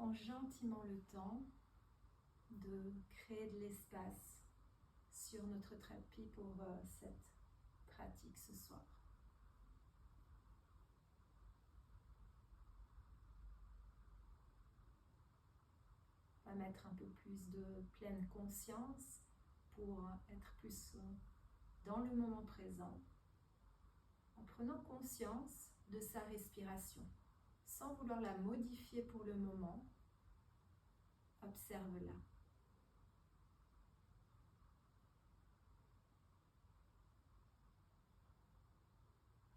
prends gentiment le temps de créer de l'espace sur notre tapis pour cette pratique ce soir. On va mettre un peu plus de pleine conscience pour être plus dans le moment présent, en prenant conscience de sa respiration, sans vouloir la modifier pour le moment. Observe-la.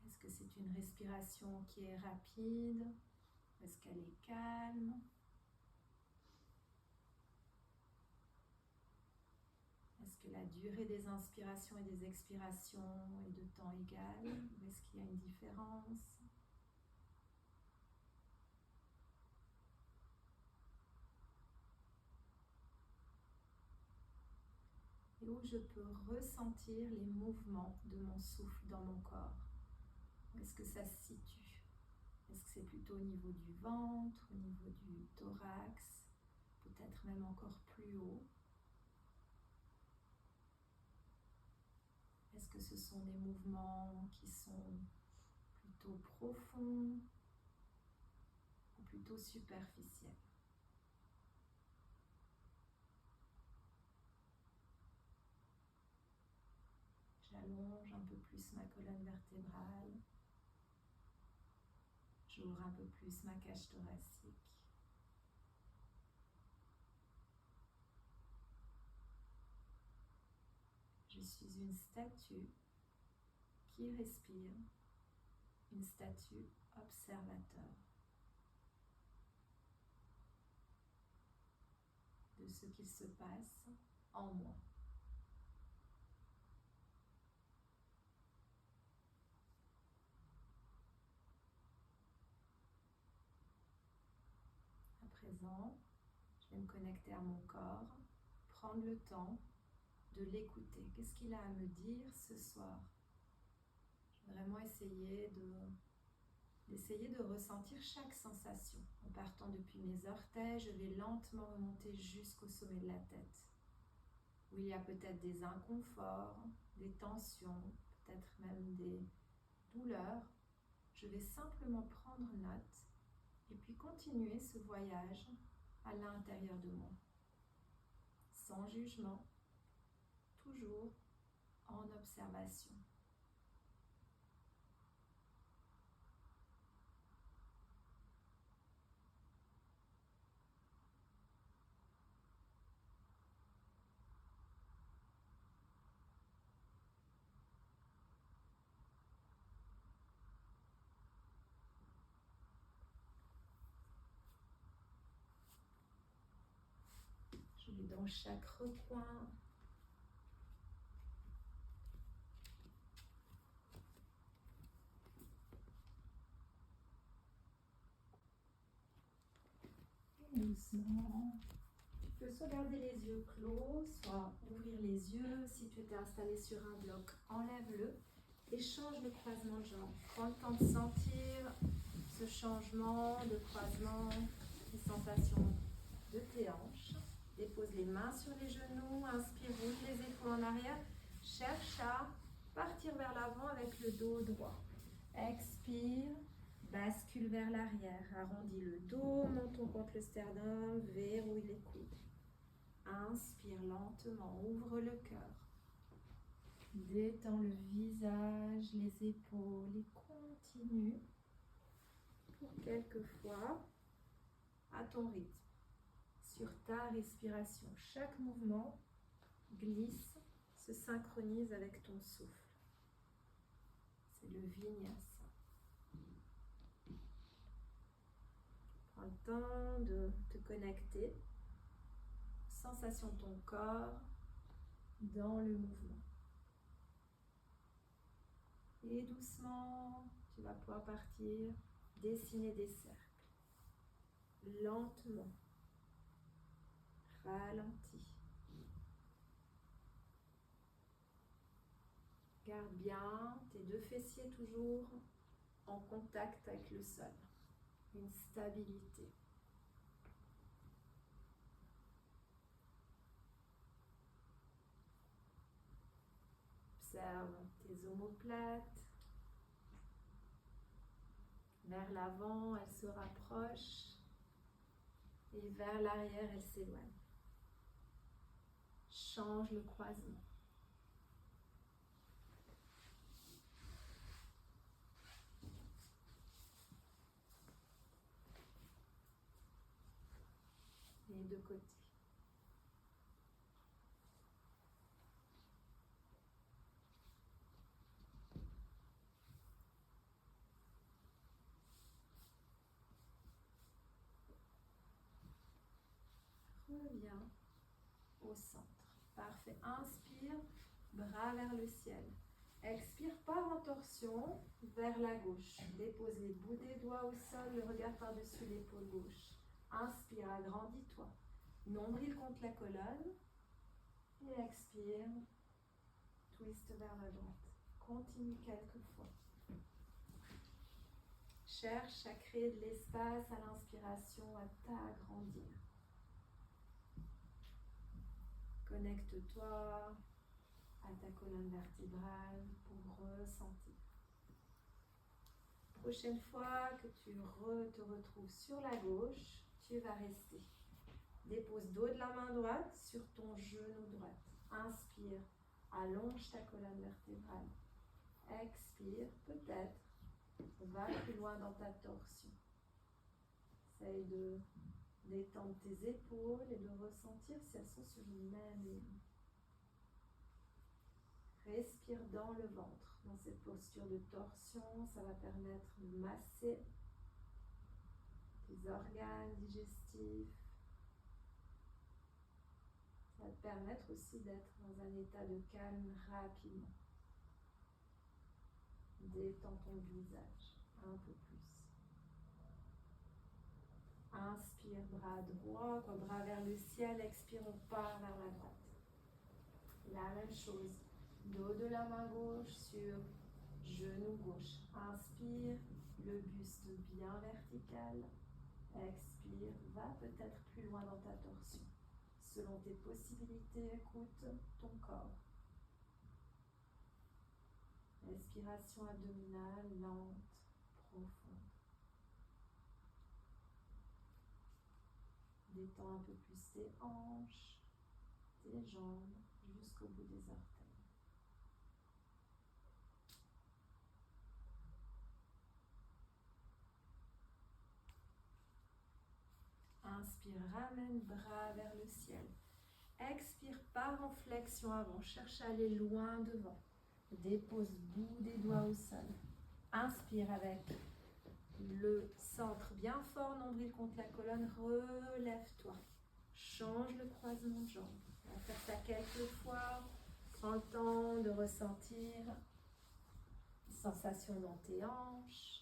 Est-ce que c'est une respiration qui est rapide? Est-ce qu'elle est calme? Est-ce que la durée des inspirations et des expirations est de temps égal? Ou est-ce qu'il y a une différence? Et où je peux ressentir les mouvements de mon souffle dans mon corps? Où est-ce que ça se situe? Est-ce que c'est plutôt au niveau du ventre, au niveau du thorax, peut-être même encore plus haut? Est-ce que ce sont des mouvements qui sont plutôt profonds ou plutôt superficiels? J'allonge un peu plus ma colonne vertébrale. J'ouvre un peu plus ma cage thoracique. Je suis une statue qui respire, une statue observateur de ce qu'il se passe en moi. À présent, je vais me connecter à mon corps, prendre le temps de l'écouter. Qu'est-ce qu'il a à me dire ce soir? Je vais vraiment essayer de ressentir chaque sensation. En partant depuis mes orteils, je vais lentement remonter jusqu'au sommet de la tête, où il y a peut-être des inconforts, des tensions, peut-être même des douleurs. Je vais simplement prendre note et puis continuer ce voyage à l'intérieur de moi, sans jugement, toujours en observation. Je vais dans chaque recoin. Doucement. Tu peux soit garder les yeux clos, soit ouvrir les yeux. Si tu étais installé sur un bloc, enlève-le et change le croisement de jambes. Prends le temps de sentir ce changement de croisement, les sensations de tes hanches. Dépose les mains sur les genoux, inspire, roule les épaules en arrière. Cherche à partir vers l'avant avec le dos droit. Expire, bascule vers l'arrière. Arrondis le dos, menton contre le sternum, verrouille les coudes. Inspire lentement, ouvre le cœur. Détends le visage, les épaules et continue pour quelques fois à ton rythme. Sur ta respiration, chaque mouvement glisse, se synchronise avec ton souffle. C'est le vinyasa. Prends le temps de te connecter aux sensations de ton corps dans le mouvement. Et doucement, tu vas pouvoir partir, dessiner des cercles. Lentement. Ralentis. Garde bien tes deux fessiers toujours en contact avec le sol. Une stabilité. Observe tes omoplates. Vers l'avant, elles se rapprochent. Et vers l'arrière, elles s'éloignent. Change le croisement. Et de côté. Reviens au centre. Parfait. Inspire, bras vers le ciel. Expire, pars en torsion vers la gauche. Dépose les bouts des doigts au sol, le regard par-dessus l'épaule gauche. Inspire, agrandis-toi. Nombril contre la colonne. Et expire, twist vers la droite. Continue quelques fois. Cherche à créer de l'espace à l'inspiration, à t'agrandir. Connecte-toi à ta colonne vertébrale pour ressentir. Prochaine fois que tu te retrouves sur la gauche, tu vas rester. Dépose dos de la main droite sur ton genou droit. Inspire, allonge ta colonne vertébrale. Expire, peut-être, va plus loin dans ta torsion. Essaye de détendre tes épaules et de ressentir si elles sont sur une même ligne. Respire dans le ventre. Dans cette posture de torsion, ça va permettre de masser tes organes digestifs. Ça va te permettre aussi d'être dans un état de calme rapidement. Détends ton visage un peu plus. Inspire, bras droit, bras vers le ciel. Expire, on part vers la droite. La même chose. Dos de la main gauche sur genou gauche. Inspire, le buste bien vertical. Expire, va peut-être plus loin dans ta torsion. Selon tes possibilités, écoute ton corps. Respiration abdominale lente, profonde. Détends un peu plus tes hanches, tes jambes jusqu'au bout des orteils. Inspire, ramène bras vers le ciel. Expire, pars en flexion avant. Cherche à aller loin devant. Dépose bout des doigts au sol. Inspire avec le centre bien fort, nombril contre la colonne. Relève-toi. Change le croisement de jambes. On va faire ça quelques fois. Prends le temps de ressentir les sensations dans tes hanches.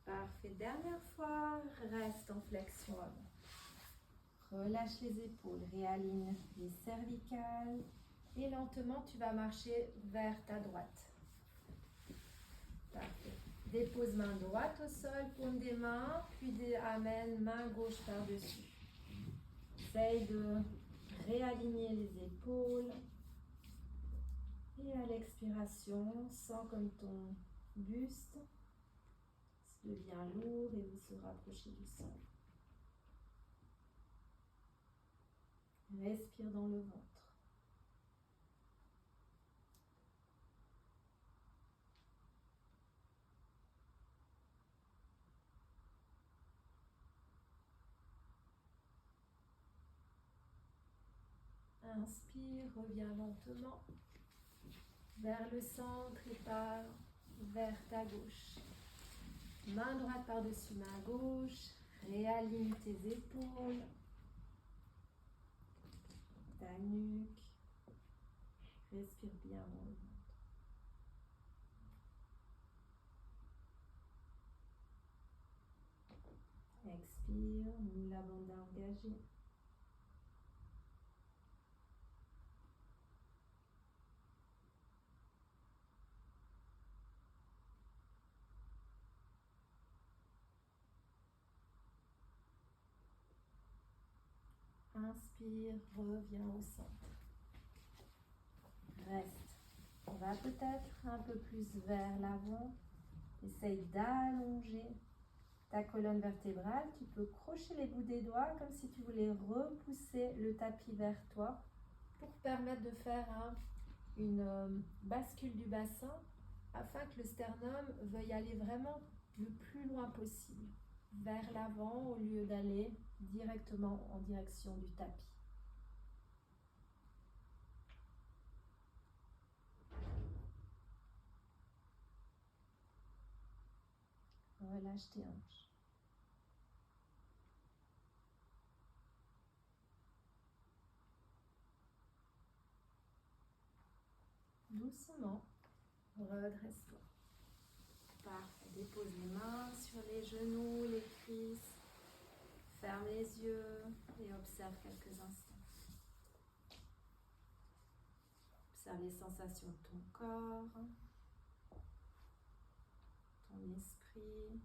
Parfait. Dernière fois, reste en flexion avant. Relâche les épaules, réaligne les cervicales et lentement tu vas marcher vers ta droite. Parfait. Dépose main droite au sol, paume des mains, puis amène main gauche par-dessus. Essaye de réaligner les épaules. Et à l'expiration, sens comme ton buste devient lourd et vous se rapprochez du sol. Respire dans le ventre. Inspire, reviens lentement vers le centre et pars vers ta gauche. Main droite par-dessus main gauche, réaligne tes épaules, ta nuque, respire bien dans le ventre. Inspire, la bande engagée. Inspire, reviens au centre. Reste. On va peut-être un peu plus vers l'avant. Essaye d'allonger ta colonne vertébrale. Tu peux crocher les bouts des doigts comme si tu voulais repousser le tapis vers toi pour permettre de faire une bascule du bassin afin que le sternum veuille aller vraiment le plus loin possible vers l'avant au lieu d'aller directement en direction du tapis. Relâche tes hanches. Doucement, redresse-toi. Parfait. Dépose les mains sur les genoux, les cuisses. Ferme les yeux et observe quelques instants. Observe les sensations de ton corps, ton esprit.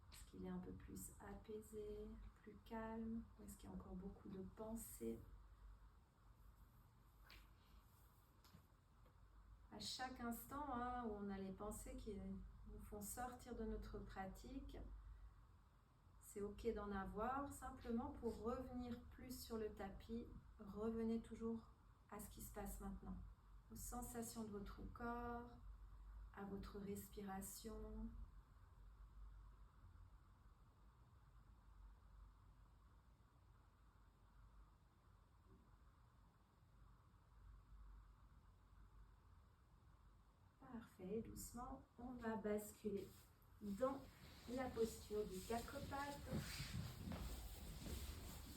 Est-ce qu'il est un peu plus apaisé, plus calme? Ou est-ce qu'il y a encore beaucoup de pensées? À chaque instant où on a les pensées qui nous font sortir de notre pratique, c'est ok d'en avoir. Simplement pour revenir plus sur le tapis, revenez toujours à ce qui se passe maintenant, aux sensations de votre corps, à votre respiration. Parfait, doucement, on va basculer dans la posture du quatre pattes.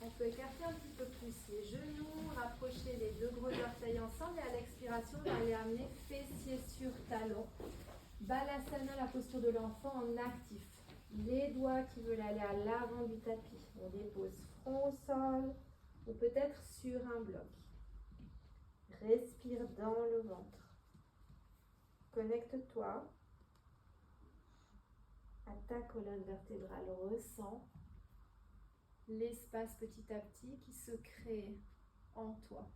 On peut écarter un petit peu plus les genoux, rapprocher les deux gros orteils ensemble et à l'expiration, on va les amener fessiers sur talons. Balasana, la posture de l'enfant en actif. Les doigts qui veulent aller à l'avant du tapis. On dépose front au sol ou peut-être sur un bloc. Respire dans le ventre. Connecte-toi à ta colonne vertébrale. Ressens l'espace petit à petit qui se crée en toi.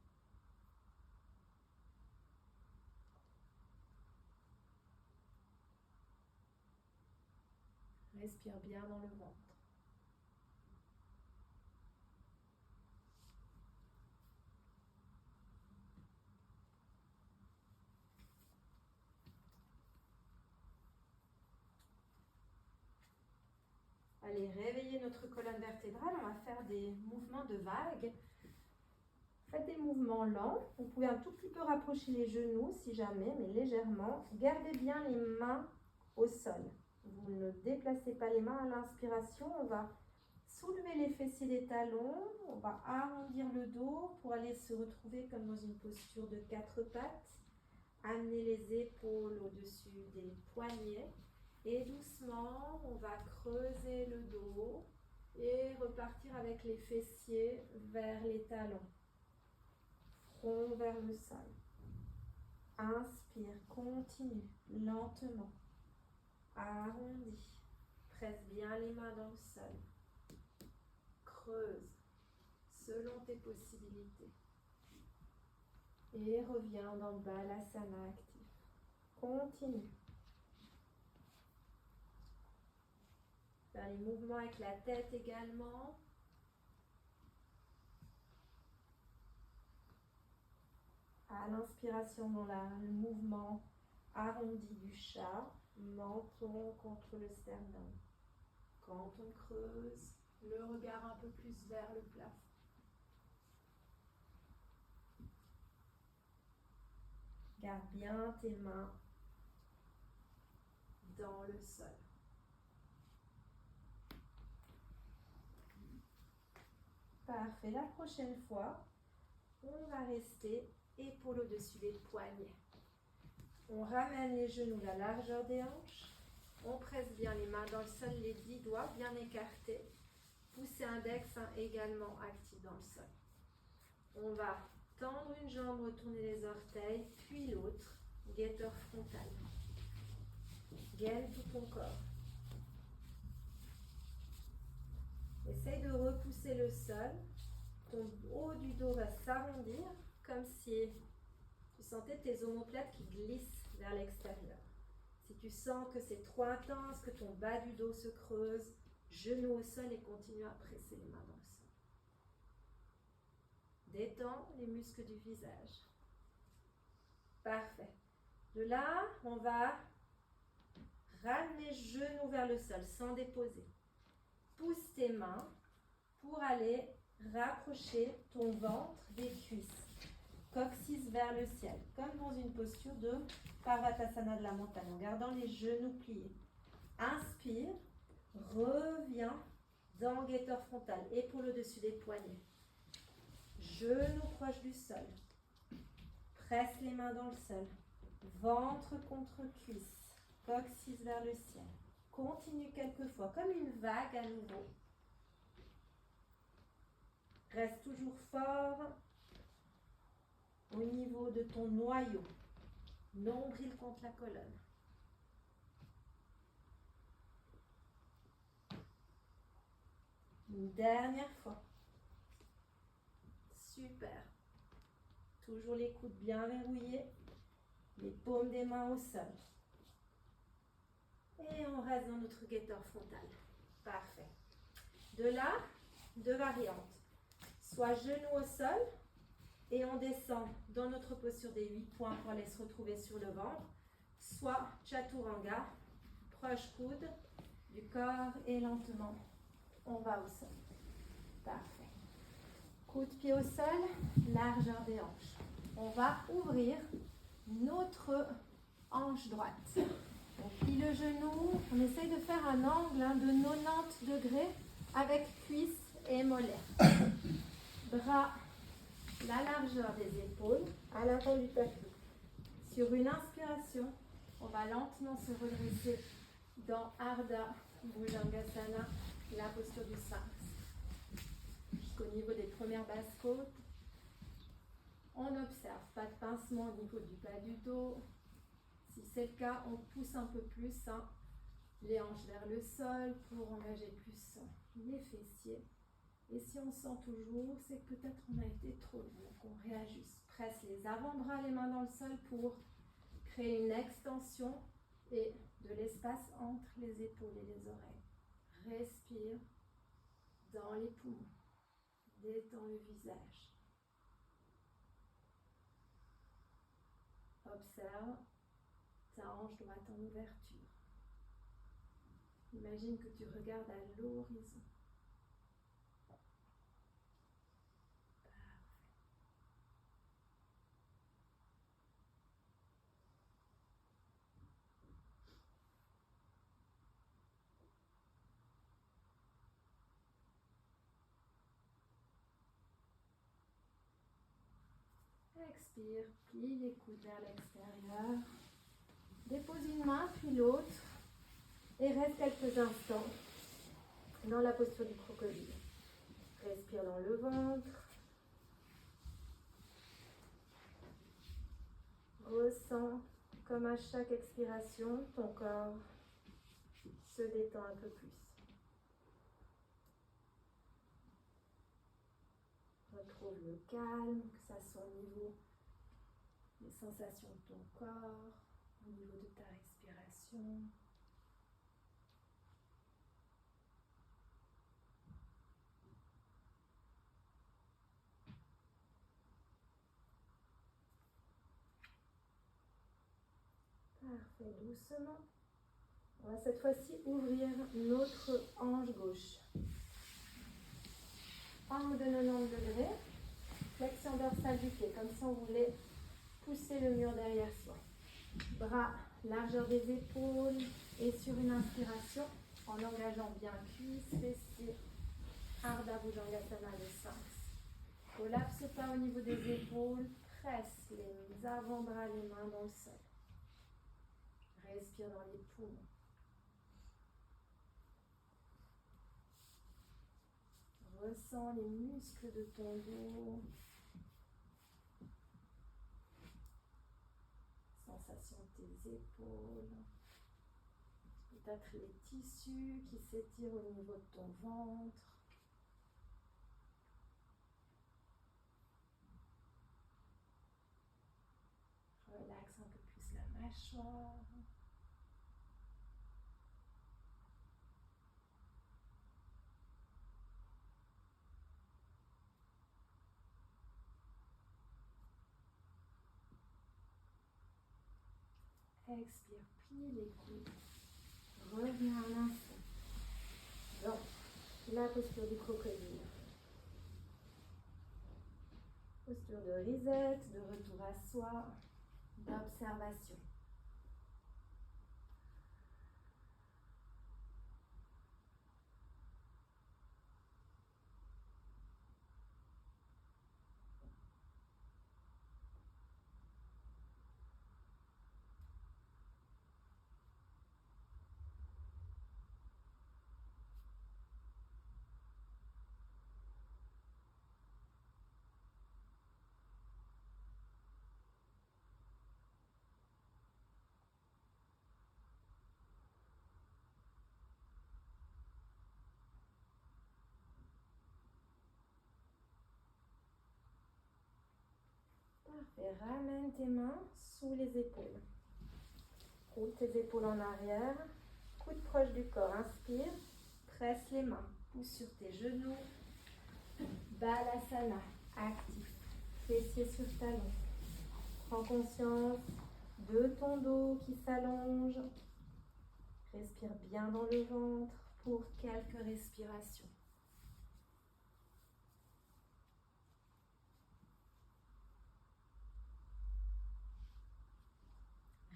Respire bien dans le ventre. Allez, réveillez notre colonne vertébrale. On va faire des mouvements de vagues. Faites des mouvements lents. Vous pouvez un tout petit peu rapprocher les genoux si jamais, mais légèrement. Gardez bien les mains au sol. Vous ne déplacez pas les mains à l'inspiration. On va soulever les fessiers des talons. On va arrondir le dos pour aller se retrouver comme dans une posture de quatre pattes. Amenez les épaules au-dessus des poignets. Et doucement, on va creuser le dos et repartir avec les fessiers vers les talons. Front vers le sol. Inspire, continue, lentement. Arrondis. Presse bien les mains dans le sol. Creuse, selon tes possibilités. Et reviens dans Balasana actif. Continue. Faire les mouvements avec la tête également. À l'inspiration, dans le mouvement arrondi du chat, menton contre le sternum. Quand on creuse, le regard un peu plus vers le plafond. Garde bien tes mains dans le sol. Parfait. La prochaine fois, on va rester épaules au-dessus des poignets. On ramène les genoux à la largeur des hanches. On presse bien les mains dans le sol, les 10 doigts bien écartés. Poussée index également active dans le sol. On va tendre une jambe, retourner les orteils, puis l'autre. Guetteur frontal. Gaine tout ton corps. Essaye de repousser le sol. Ton haut du dos va s'arrondir comme si tu sentais tes omoplates qui glissent vers l'extérieur. Si tu sens que c'est trop intense, que ton bas du dos se creuse, genou au sol et continue à presser les mains dans le sol. Détends les muscles du visage. Parfait. De là, on va ramener genou vers le sol sans déposer. Pousse tes mains pour aller rapprocher ton ventre des cuisses. Coccyx vers le ciel, comme dans une posture de Parvatasana de la montagne, en gardant les genoux pliés. Inspire, reviens dans guetteur frontal, épaule au-dessus des poignets. Genoux proches du sol. Presse les mains dans le sol. Ventre contre cuisse. Coccyx vers le ciel. Continue quelques fois, comme une vague à nouveau. Reste toujours fort au niveau de ton noyau. Nombril contre la colonne. Une dernière fois. Super. Toujours les coudes bien verrouillés. Les paumes des mains au sol. Et on reste dans notre guetteur frontal. Parfait. De là, deux variantes. Soit genou au sol et on descend dans notre posture des 8 points pour aller se retrouver sur le ventre. Soit chaturanga, proche coude du corps et lentement on va au sol. Parfait. Coup de pied au sol, largeur des hanches. On va ouvrir notre hanche droite. On plie le genou, on essaye de faire un angle de 90 degrés avec cuisse et molaire. Bras, la largeur des épaules à l'avant du tapis. Sur une inspiration, on va lentement se redresser dans Ardha Bhujangasana, la posture du sphinx. Jusqu'au niveau des premières basses côtes. On observe, pas de pincement au niveau du bas du dos. Si c'est le cas, on pousse un peu plus les hanches vers le sol pour engager plus les fessiers. Et si on sent toujours, c'est que peut-être on a été trop lourd. Donc on réajuste. Presse les avant-bras, les mains dans le sol pour créer une extension et de l'espace entre les épaules et les oreilles. Respire dans les poumons. Détends le visage. Observe ta hanche droite en ouverture. Imagine que tu regardes à l'horizon. Expire, plie les coudes vers l'extérieur. Dépose une main puis l'autre et reste quelques instants dans la posture du crocodile. Respire dans le ventre. Ressens comme à chaque expiration, ton corps se détend un peu plus. Retrouve le calme, que ça soit au niveau des sensations de ton corps, au niveau de ta respiration. Parfait, doucement. On va cette fois-ci ouvrir notre hanche gauche. Angle de 90 degrés, flexion dorsale du pied, comme si on voulait pousser le mur derrière soi. Bras, largeur des épaules et sur une inspiration, en engageant bien cuisse, fessiers, Ardha Bhujangasana, le sphinx. Collapse pas au niveau des épaules, presse les avant-bras, les mains dans le sol. Respire dans les poumons. Ressens les muscles de ton dos. Sensation de tes épaules. Peut-être les tissus qui s'étirent au niveau de ton ventre. Relaxe un peu plus la mâchoire. Expire, plie les coudes. Reviens à l'instant. Donc, la posture du crocodile. Posture de reset, de retour à soi, d'observation. Parfait. Ramène tes mains sous les épaules. Roule tes épaules en arrière. Coude proche du corps. Inspire. Presse les mains. Pousse sur tes genoux. Balasana. Actif. Fessiers sur talons. Prends conscience de ton dos qui s'allonge. Respire bien dans le ventre pour quelques respirations.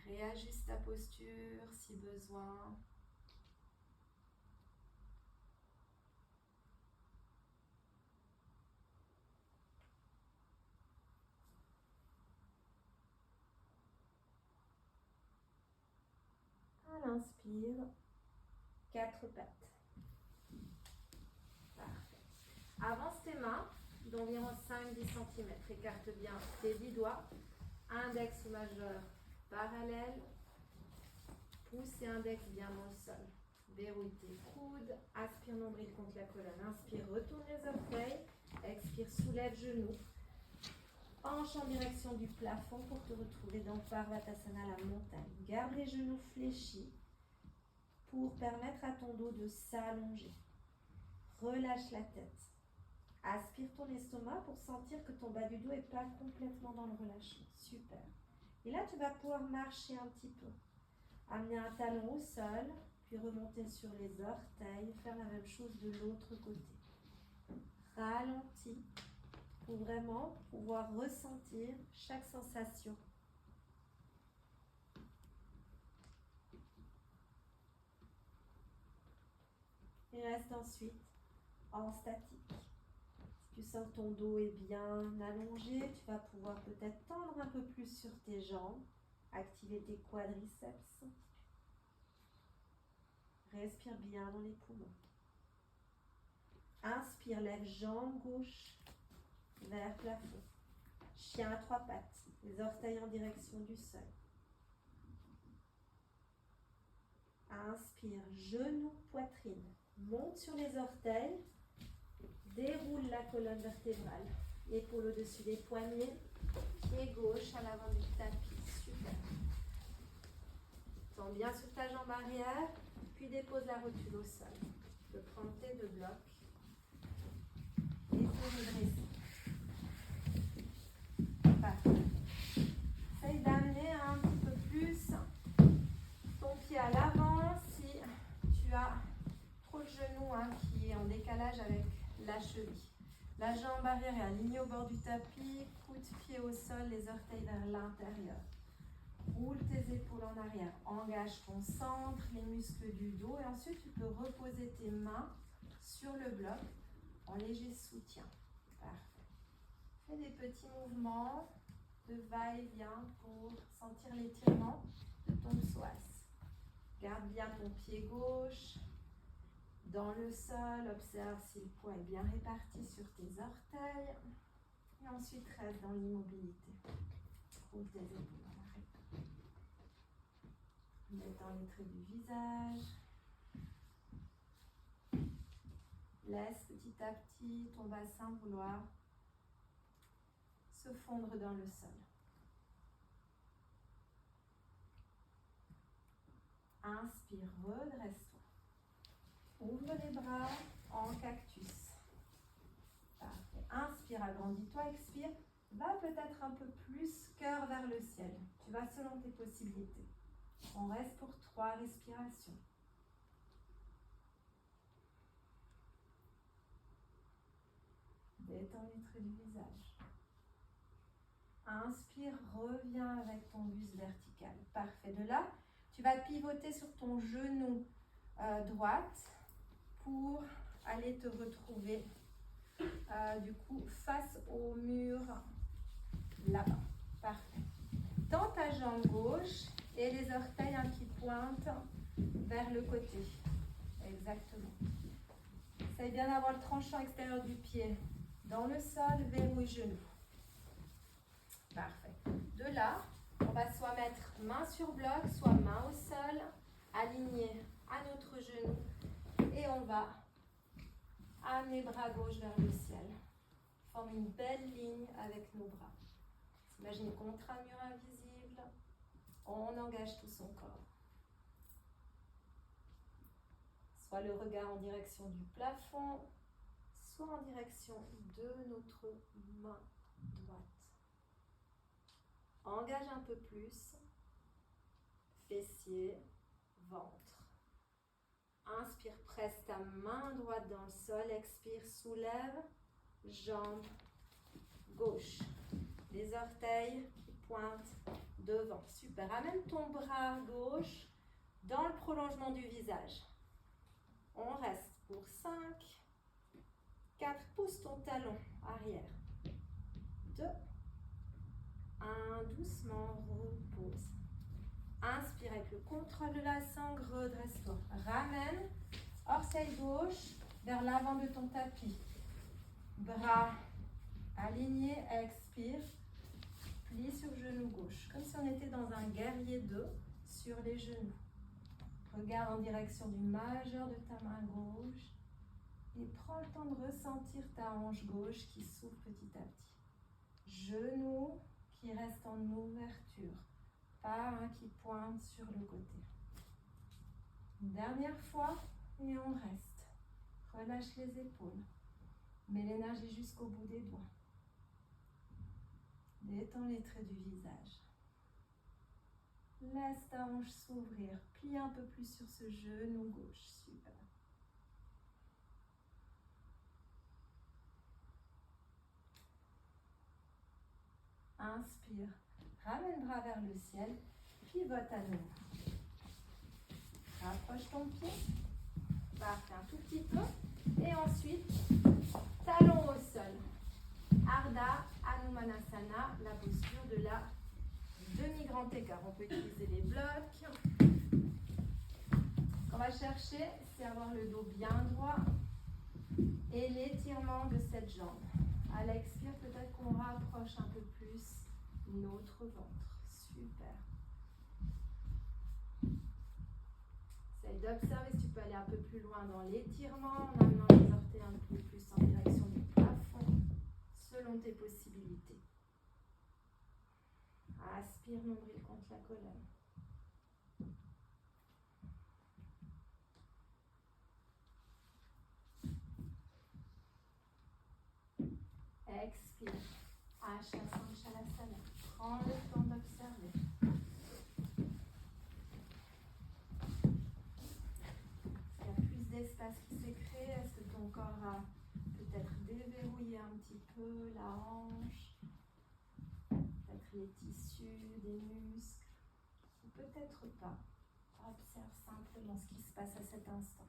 Réajuste ta posture si besoin. À l'inspire, 4 pattes. Parfait. Avance tes mains d'environ 5-10 cm. Écarte bien tes 10 doigts. Index ou majeur parallèle. Pouce et index bien dans le sol. Verrouille tes coudes. Aspire nombril contre la colonne. Inspire, retourne les orteils. Expire, soulève genoux. Penche en direction du plafond pour te retrouver dans Parvatasana, la montagne. Garde les genoux fléchis pour permettre à ton dos de s'allonger. Relâche la tête. Aspire ton estomac pour sentir que ton bas du dos n'est pas complètement dans le relâchement. Super. Et là, tu vas pouvoir marcher un petit peu. Amener un talon au sol, puis remonter sur les orteils. Faire la même chose de l'autre côté. Ralentis pour vraiment pouvoir ressentir chaque sensation. Et reste ensuite en statique. Si tu sens que ton dos est bien allongé, tu vas pouvoir peut-être tendre un peu plus sur tes jambes, activer tes quadriceps. Respire bien dans les poumons. Inspire, lève jambe gauche vers plafond. Chien à 3 pattes, les orteils en direction du sol. Inspire, genou, poitrine. Monte sur les orteils. Déroule la colonne vertébrale. Épaule au-dessus des poignets. Pied gauche à l'avant du tapis. Super. Tends bien sur ta jambe arrière. Puis dépose la rotule au sol. Tu peux prendre tes 2 blocs. Et te redresser. Parfait. Essaye d'amener un petit peu plus ton pied à l'avant si tu as trop le genou qui est en décalage avec la cheville. La jambe arrière est alignée au bord du tapis, coude-pied au sol, les orteils vers l'intérieur. Roule tes épaules en arrière, engage ton centre, les muscles du dos et ensuite tu peux reposer tes mains sur le bloc en léger soutien. Parfait. Fais des petits mouvements de va-et-vient pour sentir l'étirement de ton psoas. Garde bien ton pied gauche. Dans le sol, observe si le poids est bien réparti sur tes orteils. Et ensuite, reste dans l'immobilité. Roule tes épaules en arrêt. Détends les traits du visage. Laisse petit à petit ton bassin vouloir se fondre dans le sol. Inspire, redresse-toi. Ouvre les bras en cactus. Parfait. Inspire, agrandis-toi. Expire. Va peut-être un peu plus cœur vers le ciel. Tu vas selon tes possibilités. On reste pour 3 respirations. Détends les traits du visage. Inspire, reviens avec ton buste vertical. Parfait. De là, tu vas pivoter sur ton genou droite pour aller te retrouver du coup face au mur là-bas. Parfait. Tends ta jambe gauche et les orteils qui pointent vers le côté. Exactement. Essaye bien d'avoir le tranchant extérieur du pied dans le sol, verrouille genou. Parfait. De là, on va soit mettre main sur bloc, soit main au sol, aligné à notre genou. Et on va amener bras gauche vers le ciel. Forme une belle ligne avec nos bras. Imaginez contre un mur invisible. On engage tout son corps. Soit le regard en direction du plafond, soit en direction de notre main droite. Engage un peu plus. Fessier, ventre. Inspire, presse ta main droite dans le sol. Expire, soulève, jambe gauche. Les orteils qui pointent devant. Super. Ramène ton bras gauche dans le prolongement du visage. On reste pour 5, 4. Pousse ton talon arrière. 2, 1. Doucement, repose. Inspire avec le contrôle de la sangle, redresse-toi. Ramène, orteil gauche vers l'avant de ton tapis. Bras alignés, expire. Plie sur genou gauche, comme si on était dans un guerrier 2 sur les genoux. Regarde en direction du majeur de ta main gauche et prends le temps de ressentir ta hanche gauche qui s'ouvre petit à petit. Genou qui reste en ouverture, pas un qui pointe sur le côté. Une dernière fois et on reste. Relâche les épaules. Mets l'énergie jusqu'au bout des doigts. Détends les traits du visage. Laisse ta hanche s'ouvrir. Plie un peu plus sur ce genou gauche. Super. Inspire. Ramène bras vers le ciel. Pivote à nouveau. Rapproche ton pied. Parfait. Un tout petit peu. Et ensuite, talon au sol. Ardha Hanumanasana, la posture de la demi-grand écart. On peut utiliser les blocs. Ce qu'on va chercher, c'est avoir le dos bien droit et l'étirement de cette jambe. À l'expire, peut-être qu'on rapproche un peu plus notre ventre. Super. Essaye d'observer si tu peux aller un peu plus loin dans l'étirement en amenant les orteils un peu plus en direction du plafond, selon tes possibilités. Aspire, nombril contre la colonne. Expire. Asana Chalasana. Prends le temps d'observer. Est-ce qu'il y a plus d'espace qui s'est créé? Est-ce que ton corps a peut-être déverrouillé un petit peu la hanche? Peut-être les tissus, des muscles? Ou peut-être pas. Observe simplement ce qui se passe à cet instant.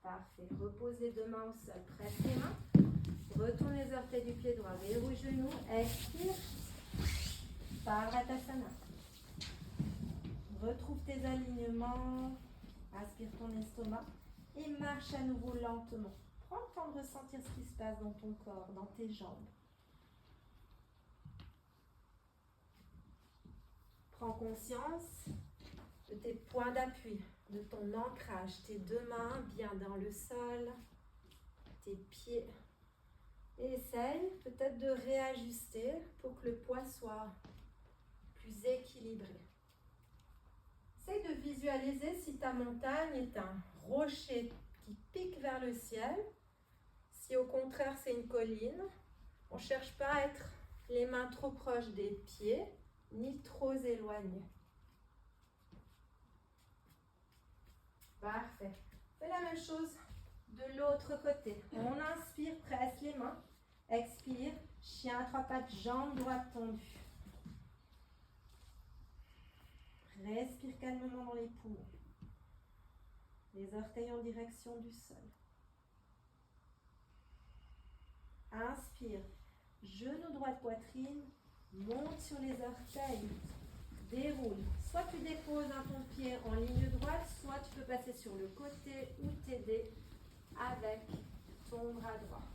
Parfait. Repose les deux mains au sol. Presse les mains. Retourne les orteils du pied droit. Verrouille genou. Expire. Parvatasana. Retrouve tes alignements Aspire ton estomac et marche à nouveau lentement. Prends le temps de ressentir ce qui se passe dans ton corps, dans tes jambes. Prends conscience de tes points d'appui, de ton ancrage, tes deux mains bien dans le sol, tes pieds. Et essaye peut-être de réajuster pour que le poids soit plus équilibré. Essaye de visualiser si ta montagne est un rocher qui pique vers le ciel. Si au contraire c'est une colline, on ne cherche pas à être les mains trop proches des pieds, ni trop éloignées. Parfait. Fais la même chose de l'autre côté. On inspire, presse les mains. Expire, chien à trois pattes, jambes droites tendues. Respire calmement dans les poumons. Les orteils en direction du sol. Inspire, genou droit de poitrine, monte sur les orteils, déroule. Soit tu déposes ton pied en ligne droite, soit tu peux passer sur le côté ou t'aider avec ton bras droit.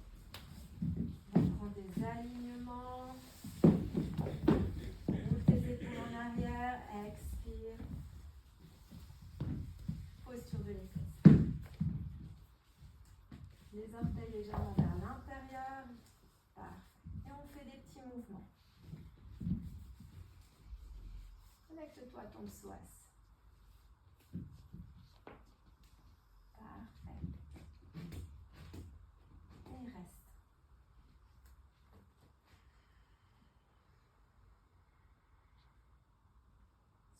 Prends des alignements. Roule tes épaules en arrière. Expire. Posture de l'épaule. Les orteils légèrement vers l'intérieur. Parfait. Et on fait des petits mouvements. Connecte-toi à ton psoas. Parfait. Et reste.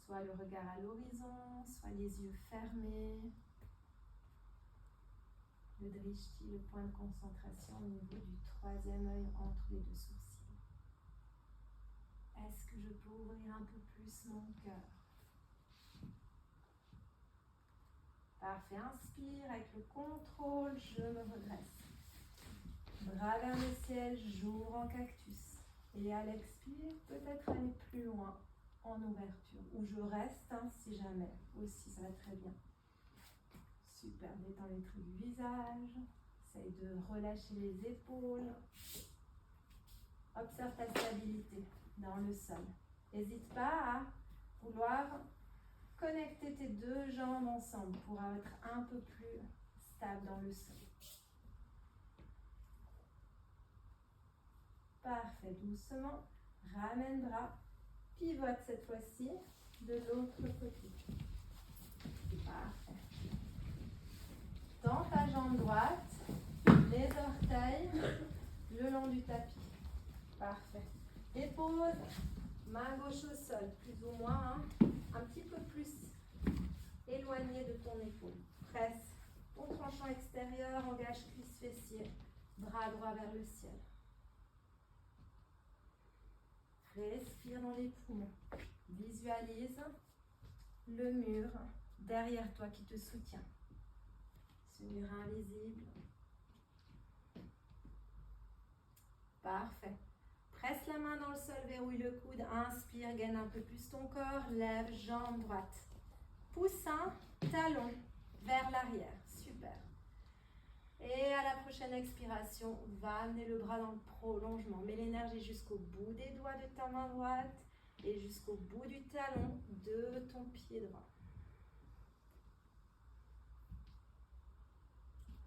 Soit le regard à l'horizon, soit les yeux fermés. Le drishti, le point de concentration au niveau du troisième œil entre les deux sourcils. Est-ce que je peux ouvrir un peu plus mon cœur? Parfait, inspire avec le contrôle, je me redresse. Bras vers le ciel, j'ouvre en cactus. Et à l'expire, peut-être aller plus loin en ouverture. Ou je reste si jamais, aussi ça va très bien. Super, détends les traits du visage. Essaye de relâcher les épaules. Observe ta stabilité dans le sol. N'hésite pas à vouloir connecter tes deux jambes ensemble pour être un peu plus stable dans le sol. Parfait, doucement. Ramène bras. Pivote cette fois-ci de l'autre côté. Parfait. Dans ta jambe droite, les orteils le long du tapis. Parfait. Dépose, main gauche au sol, plus ou moins, un petit peu plus éloigné de ton épaule. Presse ton tranchant extérieur, engage cuisse fessier, bras droit vers le ciel. Respire dans les poumons. Visualise le mur derrière toi qui te soutient. Ce mur invisible. Parfait. Presse la main dans le sol, verrouille le coude. Inspire, gaine un peu plus ton corps. Lève, jambe droite. Poussin, talon vers l'arrière. Super. Et à la prochaine expiration, va amener le bras dans le prolongement. Mets l'énergie jusqu'au bout des doigts de ta main droite et jusqu'au bout du talon de ton pied droit.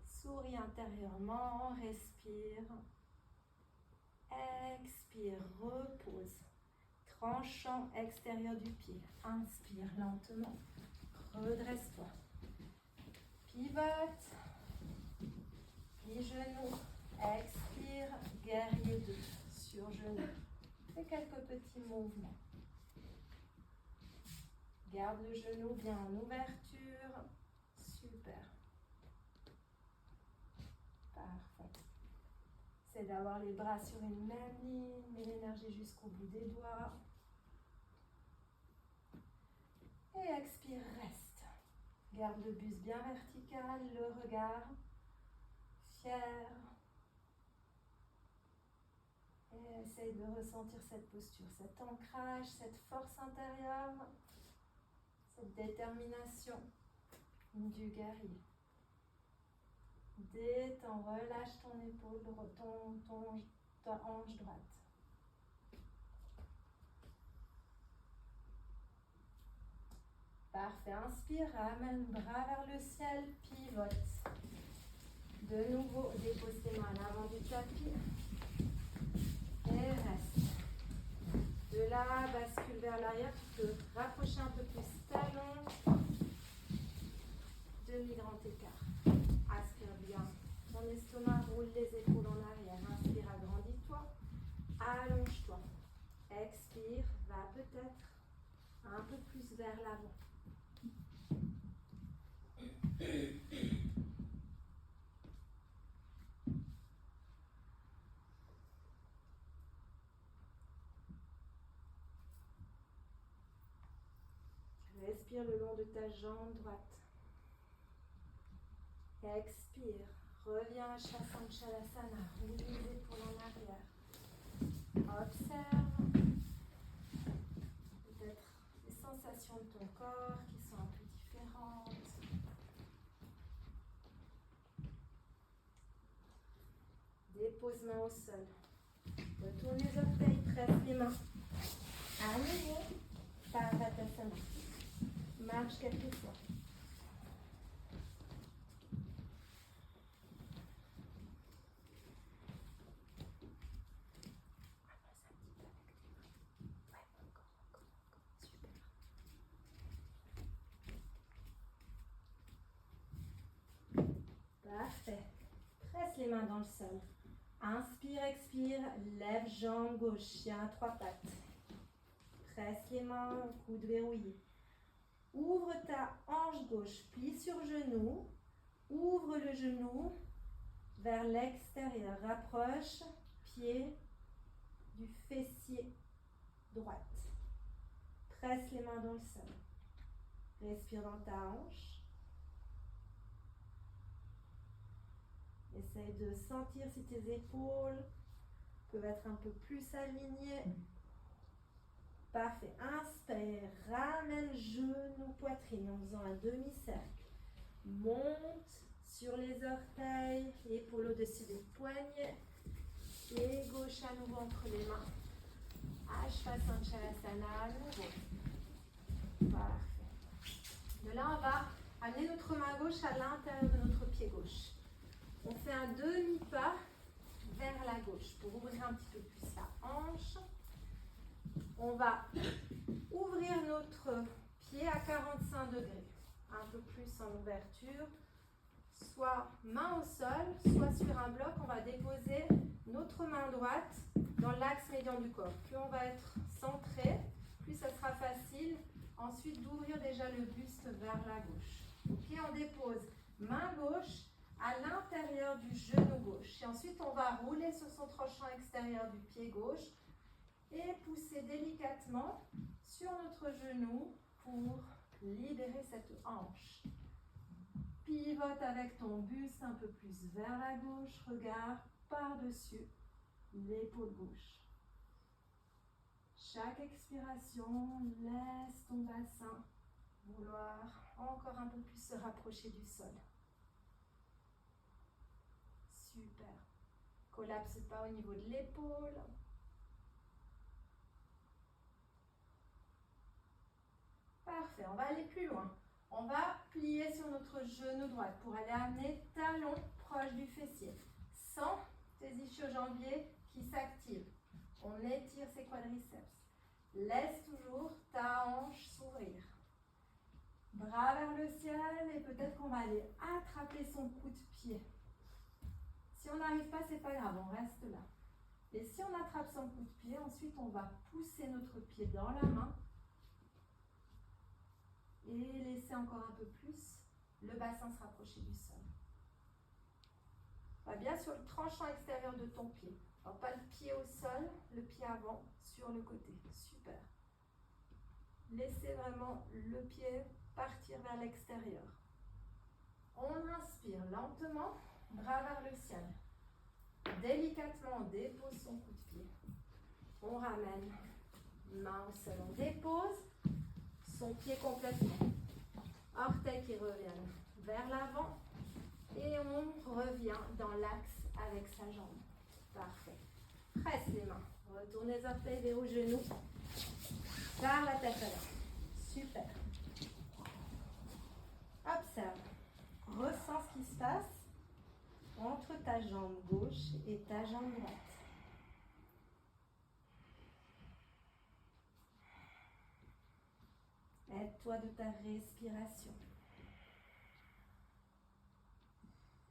Souris intérieurement, respire. Expire, repose. Tranchant extérieur du pied. Inspire lentement. Redresse-toi. Pivote. Plie genou. Expire. Guerrier 2. Sur genou. Fais quelques petits mouvements. Garde le genou bien en ouverture. Super. Parfait. C'est d'avoir les bras sur une même ligne, mets l'énergie jusqu'au bout des doigts. Et expire, reste. Garde le buste bien vertical, le regard fier. Et essaye de ressentir cette posture, cet ancrage, cette force intérieure, cette détermination. du guerrier. Détends, relâche ton épaule, ta hanche droite. Parfait, inspire, ramène le bras vers le ciel, pivote. De nouveau, dépose tes mains à l'avant du tapis. Et reste. De là, bascule vers l'arrière. Tu peux rapprocher un peu plus talon. Demi-grand écart. Aspire bien. Ton estomac, roule les épaules en arrière. Inspire, agrandis-toi. Allonge-toi. Expire, va peut-être un peu plus vers l'avant. Respire le long de ta jambe droite. Expire. Reviens à Shasana. Roule les épaules en arrière. Observe peut-être les sensations de ton corps qui sont un peu différentes. Dépose main au sol. Retourne les orteils, presse les mains. À nouveau, Parvatasana. Marche quelques fois. Parfait. Presse les mains dans le sol. Inspire, expire, lève jambe gauche, chien à trois pattes. Presse les mains, coude verrouillé. Ouvre ta hanche gauche, plie sur genou. Ouvre le genou vers l'extérieur. Rapproche pied du fessier droite. Presse les mains dans le sol. Respire dans ta hanche. Essaye de sentir si tes épaules peuvent être un peu plus alignées. Parfait. Inspire, ramène genou, poitrine en faisant un demi-cercle. Monte sur les orteils, épaule au-dessus des poignets. Pied gauche à nouveau entre les mains. Ashvasanchalasana à nouveau. Parfait. De là, on va amener notre main gauche à l'intérieur de notre pied gauche. On fait un demi-pas vers la gauche pour ouvrir un petit peu plus la hanche. On va ouvrir notre pied à 45 degrés, un peu plus en ouverture, soit main au sol, soit sur un bloc. On va déposer notre main droite dans l'axe médian du corps. Plus on va être centré, plus ça sera facile ensuite d'ouvrir déjà le buste vers la gauche. Ok, on dépose main gauche à l'intérieur du genou gauche. Et ensuite, on va rouler sur son tranchant extérieur du pied gauche et pousser délicatement sur notre genou pour libérer cette hanche. Pivote avec ton buste un peu plus vers la gauche. Regard par-dessus l'épaule gauche. Chaque expiration, laisse ton bassin vouloir encore un peu plus se rapprocher du sol. Super. Collapse pas au niveau de l'épaule. Parfait, on va aller plus loin. On va plier sur notre genou droit pour aller amener talon proche du fessier. Sans tes ischio-jambiers qui s'activent. On étire ses quadriceps. Laisse toujours ta hanche s'ouvrir. Bras vers le ciel et peut-être qu'on va aller attraper son coup de pied. Si on n'arrive pas, c'est pas grave, on reste là. Et si on attrape son coup de pied, ensuite on va pousser notre pied dans la main et laisser encore un peu plus le bassin se rapprocher du sol. Va bien sur le tranchant extérieur de ton pied. Alors pas le pied au sol, le pied avant sur le côté. Super. Laissez vraiment le pied partir vers l'extérieur. On inspire lentement, bras vers le ciel. Délicatement, on dépose son coup de pied. On ramène main au sol. On dépose son pied complètement. Orteils qui reviennent. vers l'avant. Et on revient dans l'axe avec sa jambe. Parfait. Presse les mains. Retourne les orteils vers aux genoux. Par la tête à l'air. Super. Observe. Ressens ce qui se passe entre ta jambe gauche et ta jambe droite. Aide-toi de ta respiration.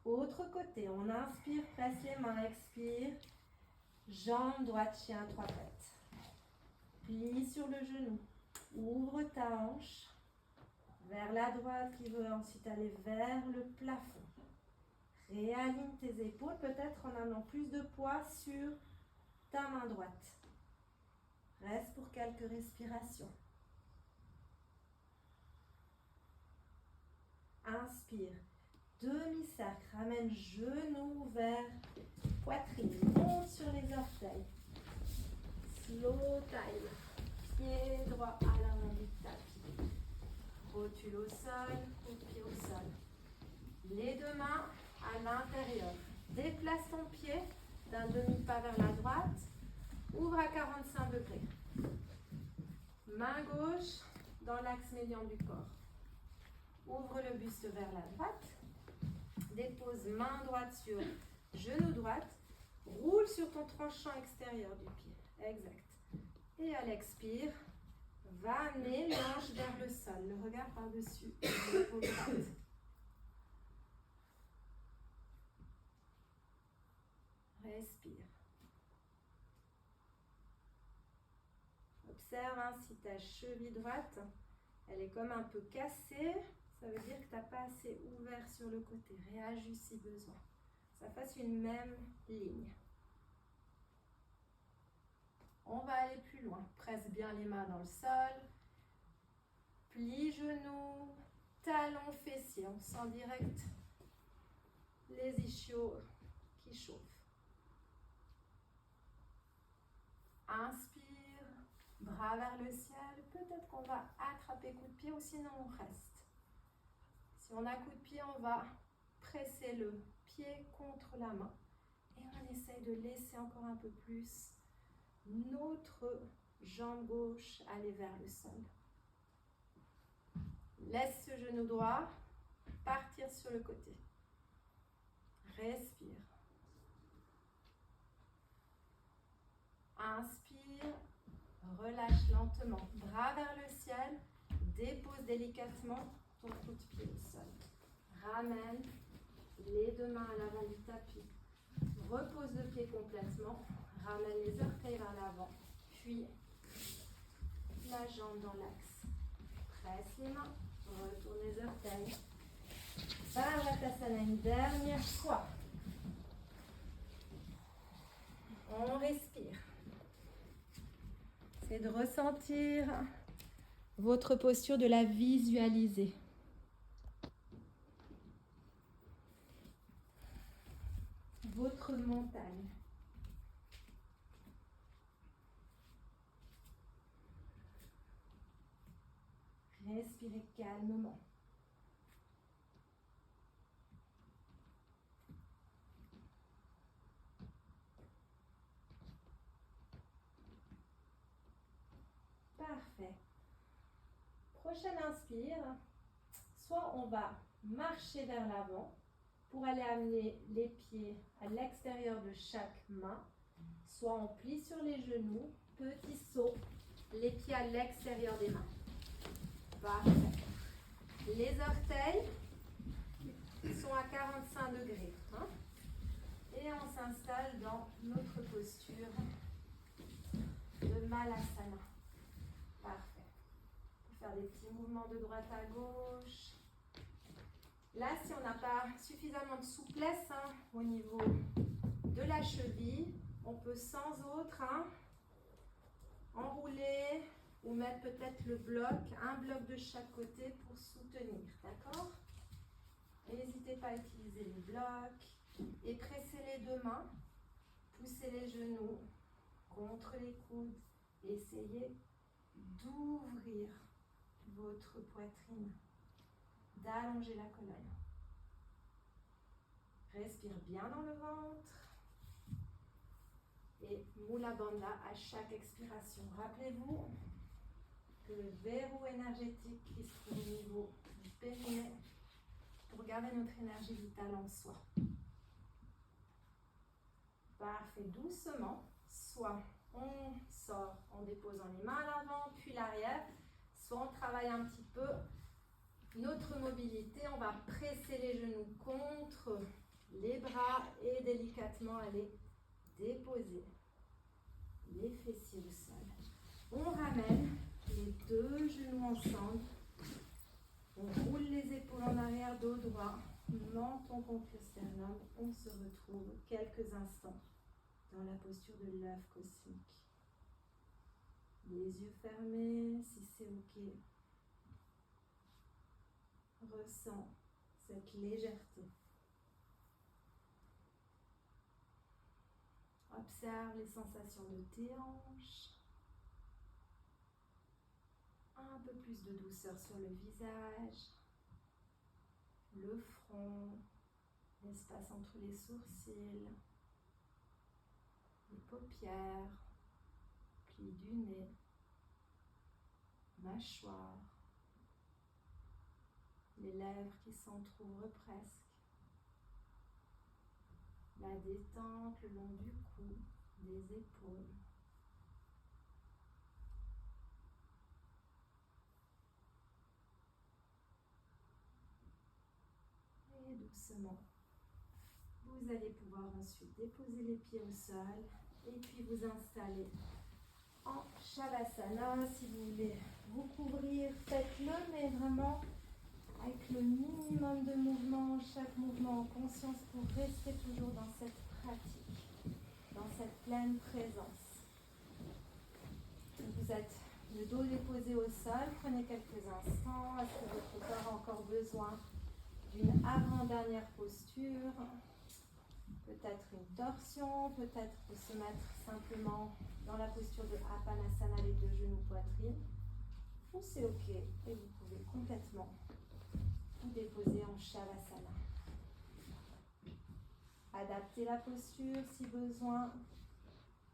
Autre côté, on inspire, presse les mains, expire. Jambe droite, chien, 3 pattes. Plie sur le genou. Ouvre ta hanche vers la droite qui veut ensuite aller vers le plafond. Réaligne tes épaules, peut-être en amenant plus de poids sur ta main droite. Reste pour quelques respirations. Inspire. Demi-cercle. Ramène genou vers poitrine. Monte sur les orteils. Slow time. Pied droit à l'avant du tapis. Rotule au sol, coup de pied au sol. Les deux mains à l'intérieur. Déplace ton pied d'un demi-pas vers la droite. Ouvre à 45 degrés. Main gauche dans l'axe médian du corps. Ouvre le buste vers la droite. Dépose main droite sur genou droite. Roule sur ton tranchant extérieur du pied. Exact. Et à l'expire, va amener l'ange vers le sol. Le regard par-dessus l'épaule droite. Respire. Observe si ta cheville droite, elle est comme un peu cassée. Ça veut dire que tu n'as pas assez ouvert sur le côté. Réajuste si besoin. Ça fasse une même ligne. On va aller plus loin. Presse bien les mains dans le sol. Plie genoux, talons fessiers. On sent direct les ischios qui chauffent. Inspire, bras vers le ciel. Peut-être qu'on va attraper coup de pied ou sinon on reste. Si on a coup de pied, on va presser le pied contre la main. Et on essaye de laisser encore un peu plus notre jambe gauche aller vers le sol. Laisse ce genou droit partir sur le côté. Respire. Inspire, relâche lentement. Bras vers le ciel, dépose délicatement ton coup de pied au sol. Ramène les deux mains à l'avant du tapis. Repose le pied complètement. Ramène les orteils vers l'avant. Puis la jambe dans l'axe. Presse les mains. Retourne les orteils. Parvatasana, une dernière fois. On respire. C'est de ressentir votre posture, de la visualiser. Votre montagne. Respirez calmement. Parfait. Prochaine inspire. Soit on va marcher vers l'avant pour aller amener les pieds à l'extérieur de chaque main. Soit on plie sur les genoux, petit saut, les pieds à l'extérieur des mains. Parfait. Les orteils sont à 45 degrés. Et on s'installe dans notre posture de Malasana. Parfait. On peut faire des petits mouvements de droite à gauche. Là, si on n'a pas suffisamment de souplesse au niveau de la cheville, on peut sans autre enrouler ou mettre peut-être le bloc, un bloc de chaque côté pour soutenir, d'accord? N'hésitez pas à utiliser les blocs et pressez les deux mains, poussez les genoux contre les coudes et essayez d'ouvrir votre poitrine, d'allonger la colonne. Respire bien dans le ventre. Et Mula Bandha à chaque expiration. Rappelez-vous que le verrou énergétique qui se trouve au niveau du périnée pour garder notre énergie vitale en soi. Parfait, doucement. Soit on sort en déposant les mains à l'avant, puis l'arrière. Soit on travaille un petit peu notre mobilité. On va presser les genoux contre les bras et délicatement aller déposer les fessiers au sol. On ramène les deux genoux ensemble. On roule les épaules en arrière, dos droit, menton contre le sternum. On se retrouve quelques instants dans la posture de l'œuf cosmique. Les yeux fermés, si c'est ok. Ressens cette légèreté. Observe les sensations de tes hanches. Un peu plus de douceur sur le visage, le front, l'espace entre les sourcils, les paupières, pli du nez, mâchoire, les lèvres qui s'entr'ouvrent presque, la détente le long du cou, des épaules. Et doucement, vous allez pouvoir ensuite déposer les pieds au sol et puis vous installer en Shavasana. Si vous voulez vous couvrir, faites-le, mais vraiment avec le minimum de mouvement, chaque mouvement en conscience pour rester toujours dans cette pratique, dans cette pleine présence. Vous êtes le dos déposé au sol, prenez quelques instants. Est-ce que votre corps a encore besoin d'une avant-dernière posture? Peut-être une torsion, peut-être se mettre simplement dans la posture de Apanasana, les deux genoux poitrine. Ou c'est ok et vous pouvez complètement vous déposer en Shavasana. Adaptez la posture si besoin.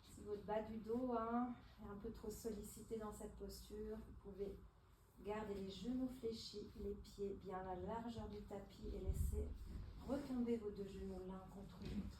Si votre bas du dos est un peu trop sollicité dans cette posture, vous pouvez garder les genoux fléchis, les pieds bien à la largeur du tapis et laisser retomber vos deux genoux l'un contre l'autre.